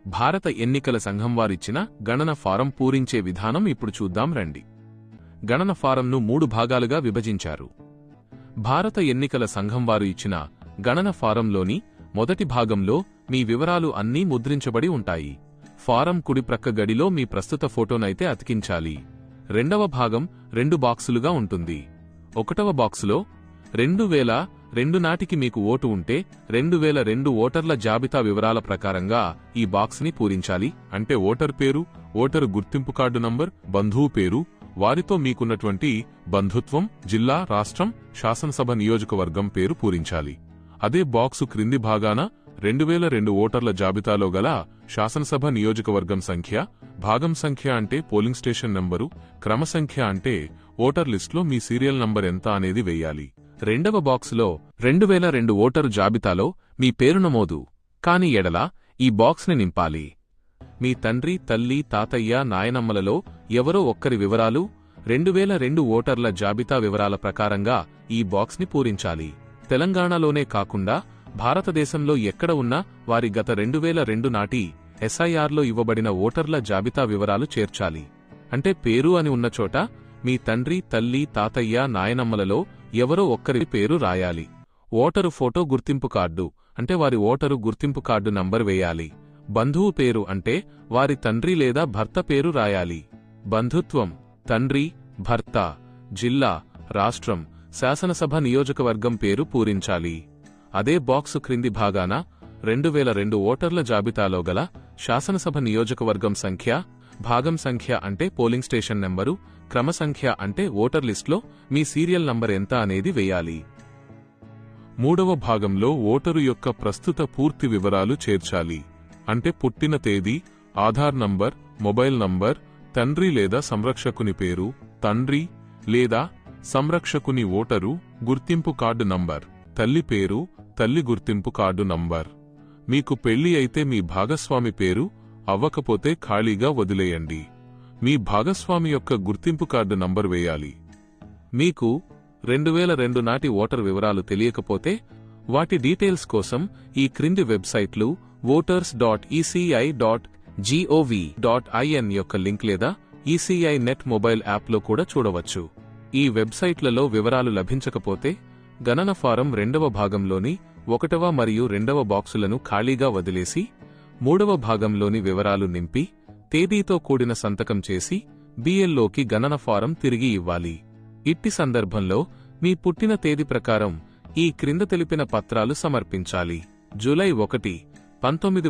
భారత ఎన్నికల సంఘం వారిచ్చిన గణన ఫారం పూరించే విధానం ఇప్పుడు చూద్దాం రండి. గణన ఫారంను 3 భాగాలుగా విభజించారు. భారత ఎన్నికల సంఘం వారు ఇచ్చిన గణన ఫారంలోని మొదటి భాగంలో మీ వివరాలు అన్నీ ముద్రించబడి ఉంటాయి. ఫారం కుడి ప్రక్క గడిలో మీ ప్రస్తుత ఫోటోనైతే అతికించాలి. రెండవ భాగం 2 బాక్సులుగా ఉంటుంది. ఒకటవ బాక్సులో 2002 నాటికి మీకు ఓటు ఉంటే 2002 ఓటర్ల జాబితా వివరాల ప్రకారంగా ఈ బాక్స్ని పూరించాలి. అంటే ఓటర్ పేరు, ఓటరు గుర్తింపు కార్డు నంబర్, బంధువు పేరు, వారితో మీకున్నటువంటి బంధుత్వం, జిల్లా, రాష్ట్రం, శాసనసభ నియోజకవర్గం పేరు పూరించాలి. అదే బాక్సు క్రింది భాగాన 2002 ఓటర్ల జాబితాలో గల శాసనసభ నియోజకవర్గం సంఖ్య, భాగం సంఖ్య అంటే పోలింగ్ స్టేషన్ నంబరు, క్రమ సంఖ్య అంటే ఓటర్ లిస్టులో మీ సీరియల్ నంబర్ ఎంత అనేది వెయ్యాలి. రెండవ బాక్సులో 2002 ఓటరు జాబితాలో మీ పేరు నమోదు కాని ఎడల ఈ బాక్స్ని నింపాలి. మీ తండ్రి, తల్లి, తాతయ్య, నాయనమ్మలలో ఎవరో ఒక్కరి వివరాలు 2002 ఓటర్ల జాబితా వివరాల ప్రకారంగా ఈ బాక్స్ని పూరించాలి. తెలంగాణలోనే కాకుండా భారతదేశంలో ఎక్కడ ఉన్నా వారి గత 2002 నాటి ఎస్ఐఆర్లో ఇవ్వబడిన ఓటర్ల జాబితా వివరాలు చేర్చాలి. అంటే పేరు అని ఉన్న చోట మీ తండ్రి, తల్లి, తాతయ్య, నాయనమ్మలలో ఎవరో ఒక్కరి పేరు రాయాలి. ఓటరు ఫోటో గుర్తింపు కార్డు అంటే వారి ఓటరు గుర్తింపు కార్డు నంబర్ వేయాలి. బంధువు పేరు అంటే వారి తండ్రి లేదా భర్త పేరు రాయాలి. బంధుత్వం తండ్రి, భర్త, జిల్లా, రాష్ట్రం, శాసనసభ నియోజకవర్గం పేరు పూరించాలి. అదే బాక్సు క్రింది భాగాన 2002 ఓటర్ల జాబితాలో గల శాసనసభ నియోజకవర్గం సంఖ్య, భాగం సంఖ్య అంటే పోలింగ్ స్టేషన్ నెంబరు, క్రమ సంఖ్య అంటే ఓటర్ లిస్టులో మీ సీరియల్ నంబర్ ఎంత అనేది వేయాలి. మూడవ భాగంలో ఓటరు యొక్క ప్రస్తుత పూర్తి వివరాలు చేర్చాలి. అంటే పుట్టిన తేదీ, ఆధార్ నంబర్, మొబైల్ నంబర్, తండ్రి లేదా సంరక్షకుని పేరు, తండ్రి లేదా సంరక్షకుని ఓటరు గుర్తింపు కార్డు నంబర్, తల్లి పేరు, తల్లి గుర్తింపు కార్డు నంబర్. మీకు పెళ్లి అయితే మీ భాగస్వామి పేరు, అవ్వకపోతే ఖాళీగా వదిలేయండి. మీ భాగస్వామి యొక్క గుర్తింపు కార్డు నంబర్ వేయాలి. మీకు 2002 నాటి ఓటర్ వివరాలు తెలియకపోతే వాటి డీటెయిల్స్ కోసం ఈ క్రింది వెబ్సైట్లు voters.eci.gov.in యొక్క లింక్ లేదా ఈసీఐ నెట్ మొబైల్ యాప్లో కూడా చూడవచ్చు. ఈ వెబ్సైట్లలో వివరాలు లభించకపోతే గణన ఫారం 2వ భాగంలోని 1వ మరియు 2వ బాక్సులను ఖాళీగా వదిలేసి 3వ భాగంలోని వివరాలు నింపి తేదీతో కూడిన సంతకం చేసి బిఎల్లోకి గణన ఫారం తిరిగి ఇవ్వాలి. ఇట్టి సందర్భంలో మీ పుట్టిన తేదీ ప్రకారం ఈ క్రింద తెలిపిన పత్రాలు సమర్పించాలి. జూలై 1, 19